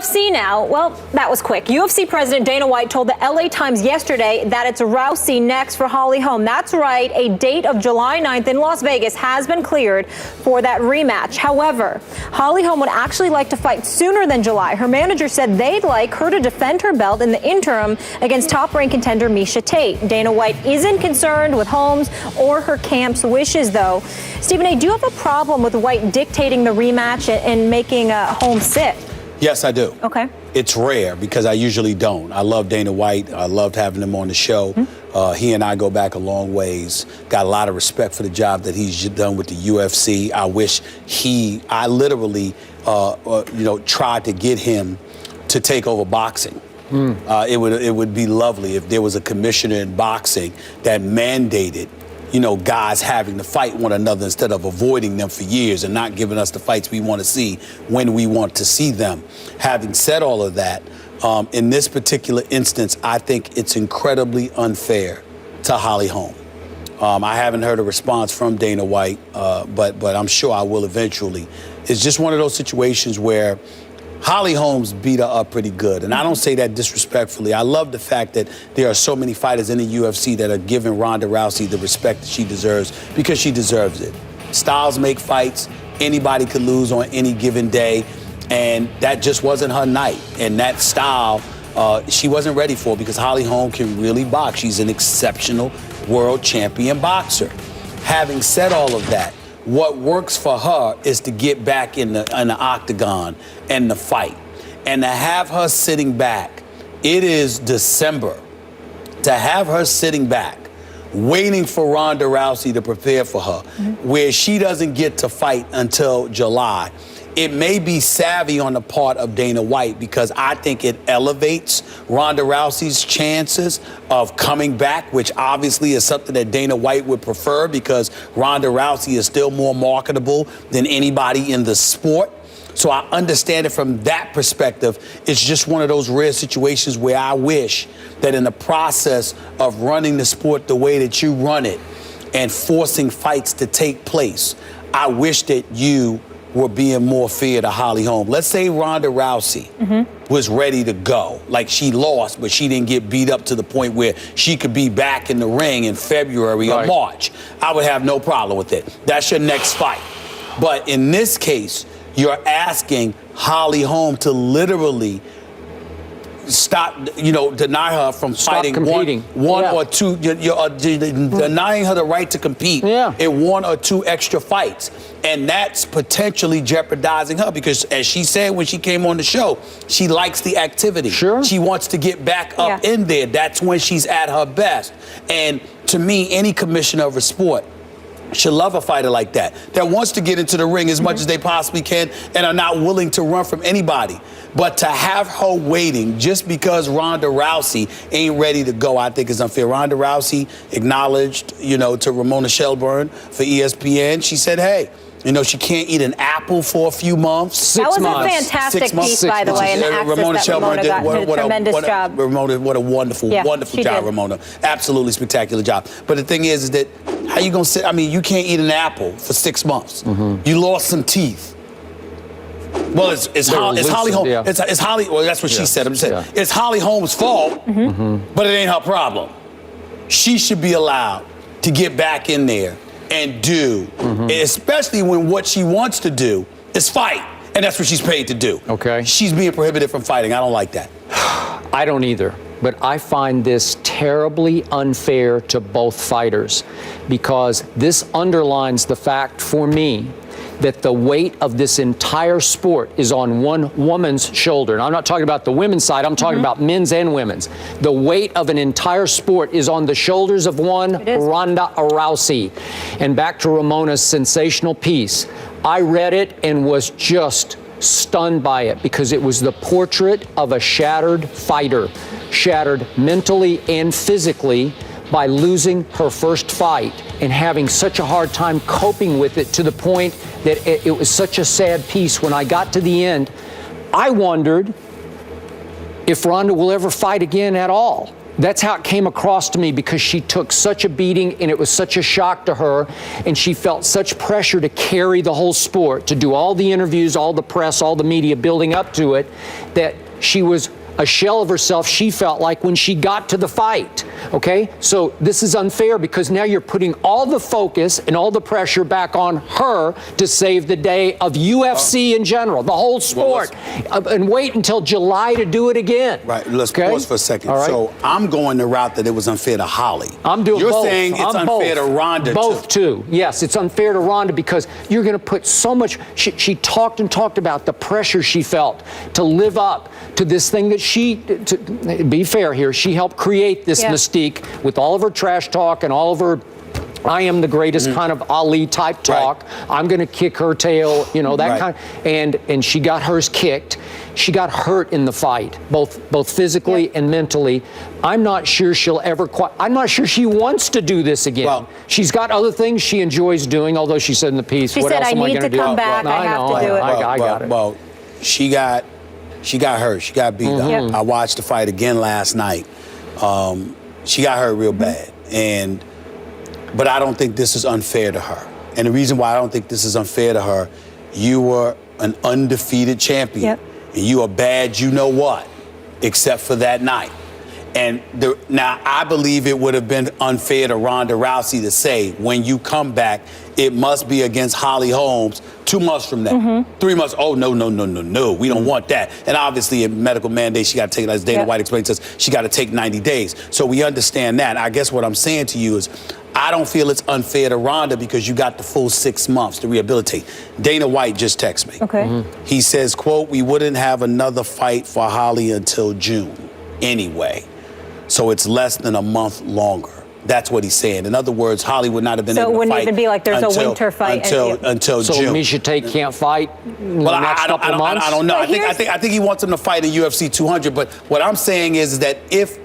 UFC now. Well, that was quick. UFC President Dana White told the LA Times yesterday that it's Rousey next for Holly Holm. That's right. A date of July 9th in Las Vegas has been cleared for that rematch. However, Holly Holm would actually like to fight sooner than July. Her manager said they'd like her to defend her belt in the interim against top-ranked contender Miesha Tate. Dana White isn't concerned with Holm's or her camp's wishes, though. Stephen A., do you have a problem with White dictating the rematch and making Holm sit? Yes, I do. Okay. It's rare because I usually don't. I love Dana White. I loved having him on the show. He and I go back a long ways. Got a lot of respect for the job that he's done with the UFC. I wish I literally, tried to get him to take over boxing. It would be lovely if there was a commissioner in boxing that mandated guys having to fight one another instead of avoiding them for years and not giving us the fights we want to see when we want to see them. Having said all of that, in this particular instance, I think it's incredibly unfair to Holly Holm. I haven't heard a response from Dana White, but I'm sure I will eventually. It's just one of those situations where Holly Holm's beat her up pretty good, and I don't say that disrespectfully. I love the fact that there are so many fighters in the UFC that are giving Ronda Rousey the respect that she deserves because she deserves it. Styles make fights. Anybody could lose on any given day, and that just wasn't her night. And that style, she wasn't ready for because Holly Holm can really box. She's an exceptional world champion boxer. Having said all of that, what works for her is to get back in the octagon and the fight. And to have her sitting back, it is December. To have her sitting back, waiting for Ronda Rousey to prepare for her, where she doesn't get to fight until July. It may be savvy on the part of Dana White because I think it elevates Ronda Rousey's chances of coming back, which obviously is something that Dana White would prefer because Ronda Rousey is still more marketable than anybody in the sport. So I understand it from that perspective. It's just one of those rare situations where I wish that in the process of running the sport the way that you run it and forcing fights to take place, I wish that you were being more fair to Holly Holm. Let's say Ronda Rousey was ready to go. Like she lost, but she didn't get beat up to the point where she could be back in the ring in February or March. I would have no problem with it. That's your next fight. But in this case, you're asking Holly Holm to literally stop, deny her from fighting one or two. You're denying her the right to compete in one or two extra fights. And that's potentially jeopardizing her because, as she said when she came on the show, she likes the activity. She wants to get back up in there. That's when she's at her best. And to me, any commissioner of a sport should love a fighter like that wants to get into the ring as much as they possibly can and are not willing to run from anybody. But to have her waiting just because Ronda Rousey ain't ready to go, I think is unfair. Ronda Rousey acknowledged, to Ramona Shelburne for ESPN. She said, hey, she can't eat an apple for a few months. That was a fantastic piece, by the way, and the access that Ramona got did a tremendous job. Ramona, what a wonderful job, Ramona. Absolutely spectacular job. But the thing is that how you going to sit? I mean, you can't eat an apple for 6 months. You lost some teeth. Well, it's Holly Holm. It's Holly. Well, that's what she said. I'm saying it's Holly Holm's fault, but it ain't her problem. She should be allowed to get back in there and do, especially when what she wants to do is fight, and that's what she's paid to do. Okay. She's being prohibited from fighting. I don't like that. I don't either. But I find this terribly unfair to both fighters because this underlines the fact for me that the weight of this entire sport is on one woman's shoulder. And I'm not talking about the women's side, I'm talking about men's and women's. The weight of an entire sport is on the shoulders of one Ronda Rousey. And back to Ramona's sensational piece, I read it and was just stunned by it because it was the portrait of a shattered fighter, shattered mentally and physically by losing her first fight and having such a hard time coping with it to the point that it was such a sad piece. When I got to the end, I wondered if Ronda will ever fight again at all. That's how it came across to me, because she took such a beating and it was such a shock to her, and she felt such pressure to carry the whole sport, to do all the interviews, all the press, all the media building up to it, that she was a shell of herself, she felt like, when she got to the fight. Okay? So this is unfair, because now you're putting all the focus and all the pressure back on her to save the day of UFC in general, the whole sport, and wait until July to do it again. Right. Let's pause for a second. All right. So I'm going the route that it was unfair to Holly. I'm doing You're both. saying it's unfair to Ronda, both too. Yes, it's unfair to Ronda, because you're going to put so much. She talked and talked about the pressure she felt to live up to this thing that to be fair here, she helped create this mystique with all of her trash talk and all of her I am the greatest kind of Ali type talk. Right. I'm going to kick her tail, you know, that kind. And she got hers kicked. She got hurt in the fight, both physically and mentally. I'm not sure she'll ever I'm not sure she wants to do this again. Well, she's got other things she enjoys doing, although she said in the piece, she what said, else am I need going to come back. I have to do it. I got it. Well, she got hurt. She got beat up. I watched the fight again last night. She got hurt real bad. But I don't think this is unfair to her. And the reason why I don't think this is unfair to her, you were an undefeated champion. And you are bad, you know what, except for that night. And now I believe it would have been unfair to Ronda Rousey to say, when you come back, it must be against Holly Holmes 2 months from now. 3 months, oh, no, we don't want that. And obviously, a medical mandate, she got to take, as Dana White explained to us, she got to take 90 days. So we understand that. I guess what I'm saying to you is, I don't feel it's unfair to Ronda because you got the full 6 months to rehabilitate. Dana White just texted me. He says, quote, we wouldn't have another fight for Holly until June anyway. So it's less than a month longer. That's what he's saying. In other words, Holly would not have been able to fight. So it wouldn't even be like there's a winter fight until June. So Miesha Tate can't fight in the next couple of months? I don't know. I think he wants him to fight in UFC 200. But what I'm saying is that if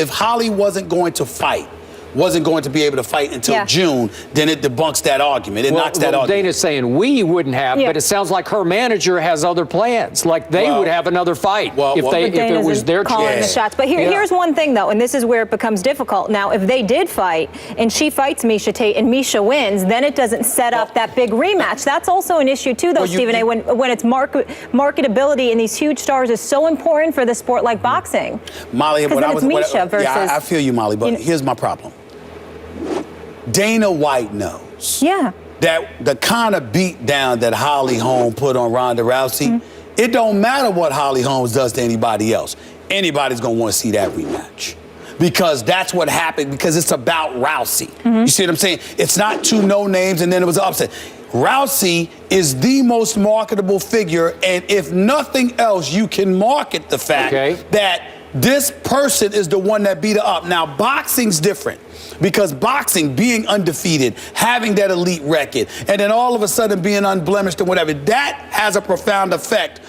Holly wasn't going to fight, wasn't going to be able to fight until June, then it debunks that argument. It knocks that argument. Dana's saying we wouldn't have, but it sounds like her manager has other plans. Like they would have another fight if it was their calling the shots. But here's one thing, though, and this is where it becomes difficult. Now, if they did fight and she fights Miesha Tate and Miesha wins, then it doesn't set up that big rematch. That's also an issue, too, though, Stephen A., when it's marketability and these huge stars is so important for the sport like boxing. Molly, Miesha versus... Yeah, I feel you, Molly, but here's my problem. Dana White knows that the kind of beat down that Holly Holm put on Ronda Rousey, it don't matter what Holly Holmes does to anybody else. Anybody's going to want to see that rematch. Because that's what happened, because it's about Rousey. You see what I'm saying? It's not two no-names and then it was an upset. Rousey is the most marketable figure, and if nothing else, you can market the fact that this person is the one that beat her up. Now, boxing's different. Because boxing, being undefeated, having that elite record, and then all of a sudden being unblemished and whatever, that has a profound effect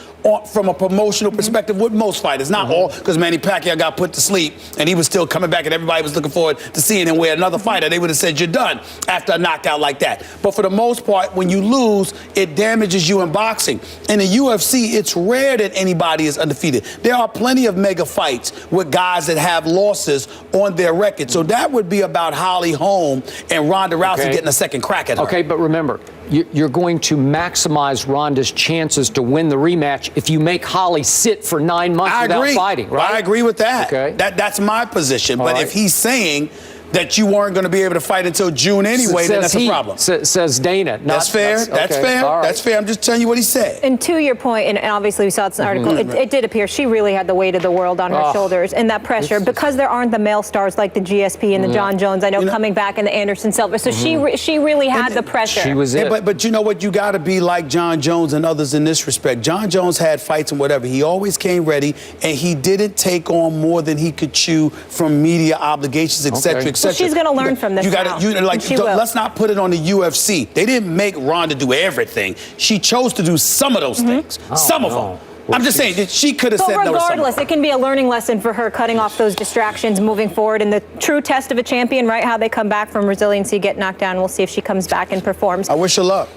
from a promotional perspective with most fighters. Not all, because Manny Pacquiao got put to sleep and he was still coming back and everybody was looking forward to seeing him with another fighter. They would have said, you're done after a knockout like that. But for the most part, when you lose, it damages you in boxing. In the UFC, it's rare that anybody is undefeated. There are plenty of mega fights with guys that have losses on their record. So that would be about Holly Holm and Ronda Rousey getting a second crack at her. Okay, but remember, you're going to maximize Ronda's chances to win the rematch if you make Holly sit for 9 months without fighting, right? I agree with that. Okay. That's my position. But if he's saying that you weren't going to be able to fight until June anyway, then that's a problem. Says Dana. That's fair. That's fair. That's fair. I'm just telling you what he said. And to your point, and obviously we saw it's an article, it did appear she really had the weight of the world on her shoulders and that pressure because there aren't the male stars like the GSP and the John Jones, I know, coming back, and the Anderson Silva. So she really had the pressure. She was it. But you know what? You got to be like John Jones and others in this respect. John Jones had fights and whatever. He always came ready, and he didn't take on more than he could chew from media obligations, et cetera, et cetera. Well, she's going to learn from this. Let's not put it on the UFC. They didn't make Ronda do everything. She chose to do some of those things. Some of them. I'm just saying that she could have said no to some of them. Regardless, it can be a learning lesson for her, cutting off those distractions moving forward. And the true test of a champion, right? How they come back from resiliency, get knocked down. We'll see if she comes back and performs. I wish her luck.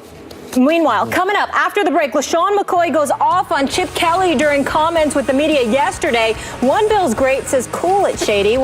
Meanwhile, coming up after the break, LaShawn McCoy goes off on Chip Kelly during comments with the media yesterday. One Bills great says, "Cool it, Shady."